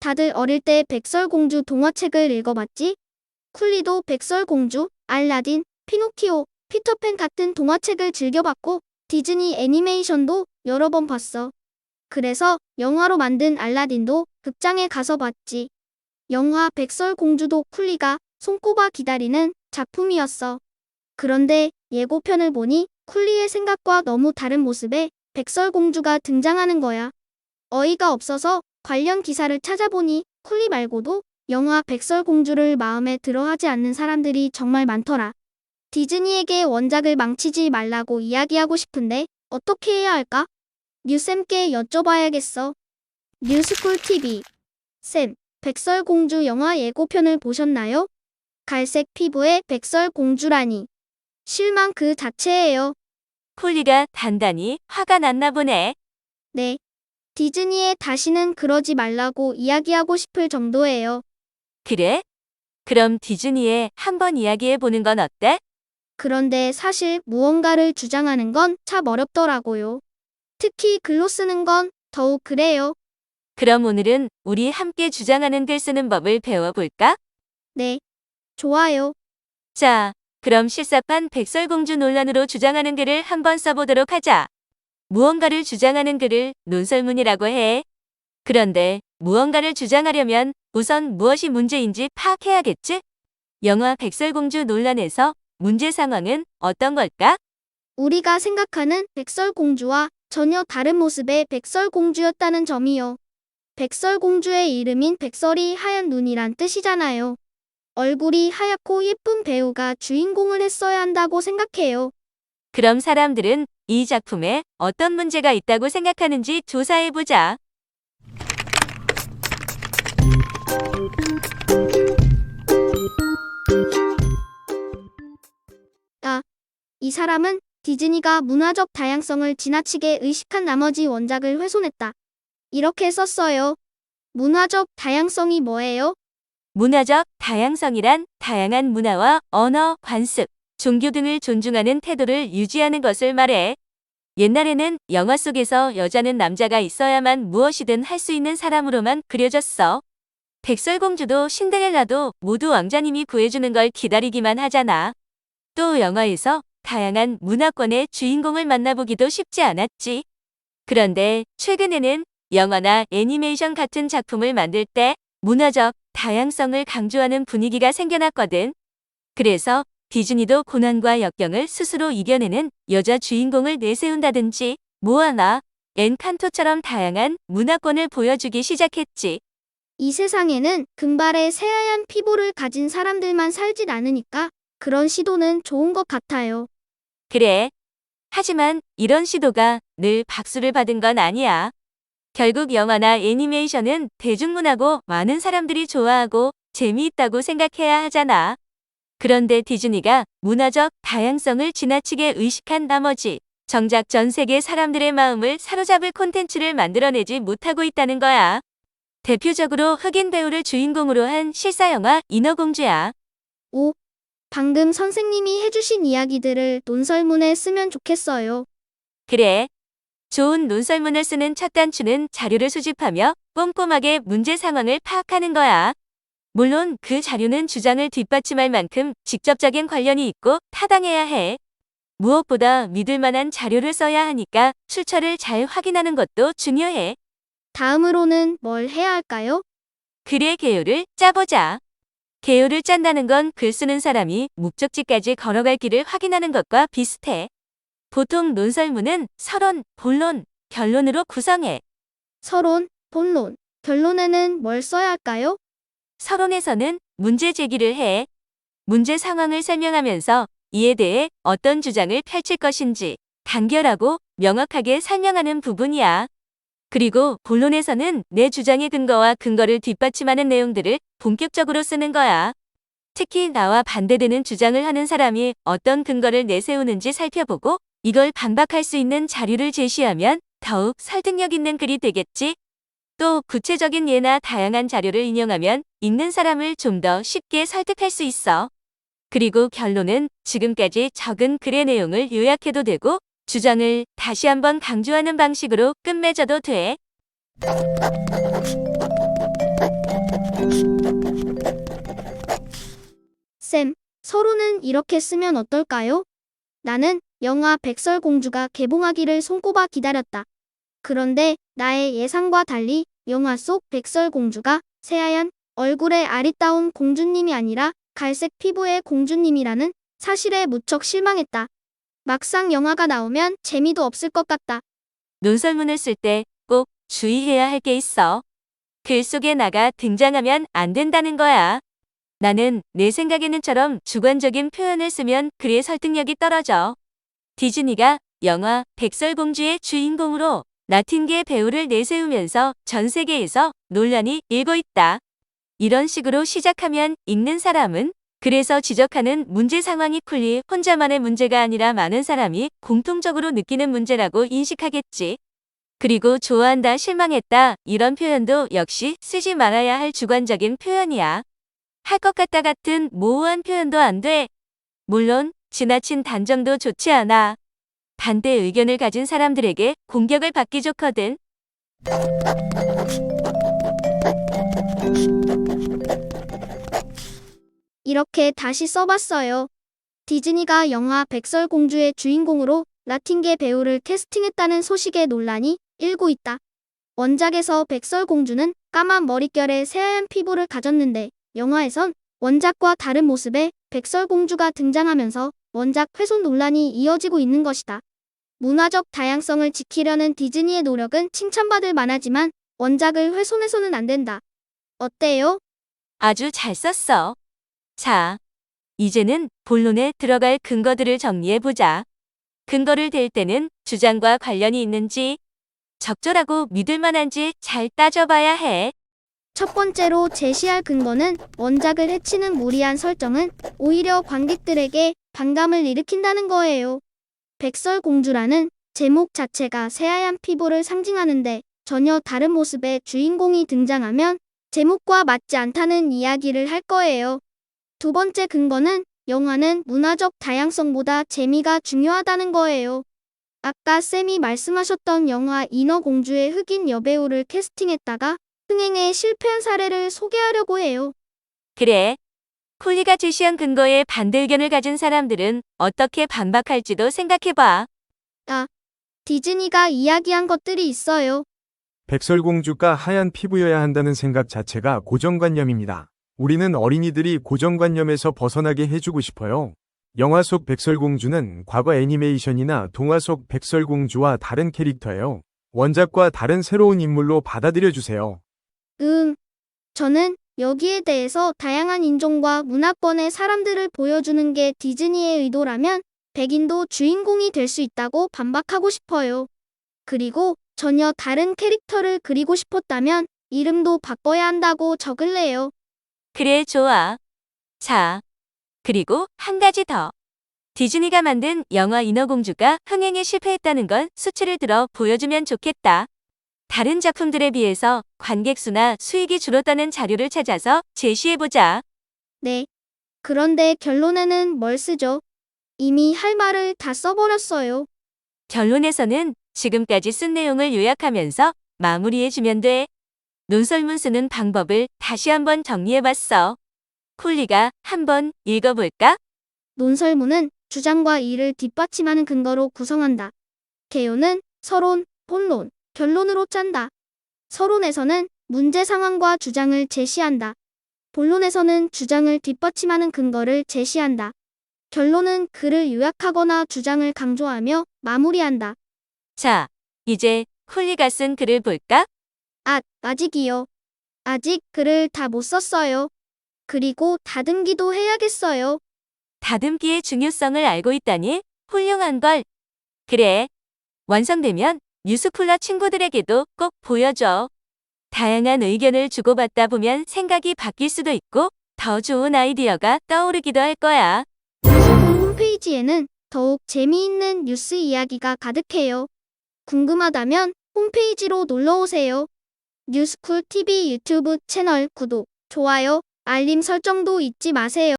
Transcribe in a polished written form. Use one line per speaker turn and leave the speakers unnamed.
다들 어릴 때 백설공주 동화책을 읽어봤지? 쿨리도 백설공주, 알라딘, 피노키오, 피터팬 같은 동화책을 즐겨봤고 디즈니 애니메이션도 여러 번 봤어. 그래서 영화로 만든 알라딘도 극장에 가서 봤지. 영화 백설공주도 쿨리가 손꼽아 기다리는 작품이었어. 그런데 예고편을 보니 쿨리의 생각과 너무 다른 모습의 백설공주가 등장하는 거야. 어이가 없어서 관련 기사를 찾아보니 쿨리 말고도 영화 백설공주를 마음에 들어하지 않는 사람들이 정말 많더라. 디즈니에게 원작을 망치지 말라고 이야기하고 싶은데 어떻게 해야 할까? 류쌤께 여쭤봐야겠어. 뉴스쿨 TV. 쌤, 백설공주 영화 예고편을 보셨나요? 갈색 피부의 백설공주라니. 실망 그 자체예요.
쿨리가 단단히 화가 났나 보네.
네. 디즈니에 다시는 그러지 말라고 이야기하고 싶을 정도예요.
그래? 그럼 디즈니에 한번 이야기해 보는 건 어때?
그런데 사실 무언가를 주장하는 건 참 어렵더라고요. 특히 글로 쓰는 건 더욱 그래요.
그럼 오늘은 우리 함께 주장하는 글 쓰는 법을 배워볼까?
네. 좋아요.
자, 그럼 실사판 백설공주 논란으로 주장하는 글을 한번 써보도록 하자. 무언가를 주장하는 글을 논설문이라고 해. 그런데 무언가를 주장하려면 우선 무엇이 문제인지 파악해야겠지? 영화 백설공주 논란에서 문제 상황은 어떤 걸까?
우리가 생각하는 백설공주와 전혀 다른 모습의 백설공주였다는 점이요. 백설공주의 이름인 백설이 하얀 눈이란 뜻이잖아요. 얼굴이 하얗고 예쁜 배우가 주인공을 했어야 한다고 생각해요.
그럼 사람들은 이 작품에 어떤 문제가 있다고 생각하는지 조사해보자.
이 사람은 디즈니가 문화적 다양성을 지나치게 의식한 나머지 원작을 훼손했다. 이렇게 썼어요. 문화적 다양성이 뭐예요?
문화적 다양성이란 다양한 문화와 언어, 관습, 종교 등을 존중하는 태도를 유지하는 것을 말해. 옛날에는 영화 속에서 여자는 남자가 있어야만 무엇이든 할 수 있는 사람으로만 그려졌어. 백설공주도 신데렐라도 모두 왕자님이 구해주는 걸 기다리기만 하잖아. 또 영화에서 다양한 문화권의 주인공을 만나보기도 쉽지 않았지. 그런데 최근에는 영화나 애니메이션 같은 작품을 만들 때 문화적 다양성을 강조하는 분위기가 생겨났거든. 그래서 디즈니도 고난과 역경을 스스로 이겨내는 여자 주인공을 내세운다든지 모아나, 엔칸토처럼 다양한 문화권을 보여주기 시작했지.
이 세상에는 금발의 새하얀 피부를 가진 사람들만 살진 않으니까 그런 시도는 좋은 것 같아요.
그래. 하지만 이런 시도가 늘 박수를 받은 건 아니야. 결국 영화나 애니메이션은 대중문화고 많은 사람들이 좋아하고 재미있다고 생각해야 하잖아. 그런데 디즈니가 문화적 다양성을 지나치게 의식한 나머지 정작 전 세계 사람들의 마음을 사로잡을 콘텐츠를 만들어내지 못하고 있다는 거야. 대표적으로 흑인 배우를 주인공으로 한 실사영화 인어공주야.
오, 방금 선생님이 해주신 이야기들을 논설문에 쓰면 좋겠어요.
그래. 좋은 논설문을 쓰는 첫 단추는 자료를 수집하며 꼼꼼하게 문제 상황을 파악하는 거야. 물론 그 자료는 주장을 뒷받침할 만큼 직접적인 관련이 있고 타당해야 해. 무엇보다 믿을 만한 자료를 써야 하니까 출처를 잘 확인하는 것도 중요해.
다음으로는 뭘 해야 할까요?
글의 개요를 짜보자. 개요를 짠다는 건 글 쓰는 사람이 목적지까지 걸어갈 길을 확인하는 것과 비슷해. 보통 논설문은 서론, 본론, 결론으로 구성해.
서론, 본론, 결론에는 뭘 써야 할까요?
서론에서는 문제 제기를 해. 문제 상황을 설명하면서 이에 대해 어떤 주장을 펼칠 것인지 간결하고 명확하게 설명하는 부분이야. 그리고 본론에서는 내 주장의 근거와 근거를 뒷받침하는 내용들을 본격적으로 쓰는 거야. 특히 나와 반대되는 주장을 하는 사람이 어떤 근거를 내세우는지 살펴보고 이걸 반박할 수 있는 자료를 제시하면 더욱 설득력 있는 글이 되겠지. 또 구체적인 예나 다양한 자료를 인용하면 읽는 사람을 좀 더 쉽게 설득할 수 있어. 그리고 결론은 지금까지 적은 글의 내용을 요약해도 되고 주장을 다시 한번 강조하는 방식으로 끝맺어도 돼.
서로는 이렇게 쓰면 어떨까요? 나는 영화 백설공주가 개봉하기를 손꼽아 기다렸다. 그런데 나의 예상과 달리 영화 속 백설공주가 새하얀 얼굴의 아리따운 공주님이 아니라 갈색 피부의 공주님이라는 사실에 무척 실망했다. 막상 영화가 나오면 재미도 없을 것 같다.
논설문을 쓸 때 꼭 주의해야 할 게 있어. 글 속에 나가 등장하면 안 된다는 거야. 나는 내 생각에는처럼 주관적인 표현을 쓰면 글의 설득력이 떨어져. 디즈니가 영화 백설공주의 주인공으로 나틴게 배우를 내세우면서 전 세계에서 논란이 일고 있다. 이런 식으로 시작하면 읽는 사람은 그래서 지적하는 문제 상황이 쿨리 혼자만의 문제가 아니라 많은 사람이 공통적으로 느끼는 문제라고 인식하겠지. 그리고 좋아한다, 실망했다 이런 표현도 역시 쓰지 말아야 할 주관적인 표현이야. 할 것 같다 같은 모호한 표현도 안 돼. 물론 지나친 단정도 좋지 않아. 반대 의견을 가진 사람들에게 공격을 받기 좋거든.
이렇게 다시 써봤어요. 디즈니가 영화 백설공주의 주인공으로 나틴게 배우를 캐스팅했다는 소식에 논란이 일고 있다. 원작에서 백설공주는 까만 머릿결에 새하얀 피부를 가졌는데 영화에선 원작과 다른 모습의 백설공주가 등장하면서 원작 훼손 논란이 이어지고 있는 것이다. 문화적 다양성을 지키려는 디즈니의 노력은 칭찬받을 만하지만 원작을 훼손해서는 안 된다. 어때요?
아주 잘 썼어. 자, 이제는 본론에 들어갈 근거들을 정리해보자. 근거를 댈 때는 주장과 관련이 있는지, 적절하고 믿을 만한지 잘 따져봐야 해.
첫 번째로 제시할 근거는 원작을 해치는 무리한 설정은 오히려 관객들에게 반감을 일으킨다는 거예요. 백설공주라는 제목 자체가 새하얀 피부를 상징하는데 전혀 다른 모습의 주인공이 등장하면 제목과 맞지 않다는 이야기를 할 거예요. 두 번째 근거는 영화는 문화적 다양성보다 재미가 중요하다는 거예요. 아까 쌤이 말씀하셨던 영화 인어공주의 흑인 여배우를 캐스팅했다가 흥행에 실패한 사례를 소개하려고 해요.
그래. 콜리가 제시한 근거에 반대 의견을 가진 사람들은 어떻게 반박할지도 생각해봐.
디즈니가 이야기한 것들이 있어요.
백설공주가 하얀 피부여야 한다는 생각 자체가 고정관념입니다. 우리는 어린이들이 고정관념에서 벗어나게 해주고 싶어요. 영화 속 백설공주는 과거 애니메이션이나 동화 속 백설공주와 다른 캐릭터예요. 원작과 다른 새로운 인물로 받아들여주세요.
저는 여기에 대해서 다양한 인종과 문화권의 사람들을 보여주는 게 디즈니의 의도라면 백인도 주인공이 될 수 있다고 반박하고 싶어요. 그리고 전혀 다른 캐릭터를 그리고 싶었다면 이름도 바꿔야 한다고 적을래요.
그래, 좋아. 자, 그리고 한 가지 더. 디즈니가 만든 영화 인어공주가 흥행에 실패했다는 건 수치를 들어 보여주면 좋겠다. 다른 작품들에 비해서 관객 수나 수익이 줄었다는 자료를 찾아서 제시해보자.
네. 그런데 결론에는 뭘 쓰죠? 이미 할 말을 다 써버렸어요.
결론에서는 지금까지 쓴 내용을 요약하면서 마무리해주면 돼. 논설문 쓰는 방법을 다시 한번 정리해봤어. 콜리가 한번 읽어볼까?
논설문은 주장과 이를 뒷받침하는 근거로 구성한다. 개요는 서론, 본론, 결론으로 짠다. 서론에서는 문제 상황과 주장을 제시한다. 본론에서는 주장을 뒷받침하는 근거를 제시한다. 결론은 글을 요약하거나 주장을 강조하며 마무리한다.
자, 이제 콜리가 쓴 글을 볼까?
아직이요. 아직 글을 다 못 썼어요. 그리고 다듬기도 해야겠어요.
다듬기의 중요성을 알고 있다니 훌륭한 걸. 그래. 완성되면 뉴스쿨러 친구들에게도 꼭 보여줘. 다양한 의견을 주고받다 보면 생각이 바뀔 수도 있고 더 좋은 아이디어가 떠오르기도 할 거야.
뉴스쿨 홈페이지에는 더욱 재미있는 뉴스 이야기가 가득해요. 궁금하다면 홈페이지로 놀러오세요. 뉴스쿨 TV 유튜브 채널 구독, 좋아요, 알림 설정도 잊지 마세요.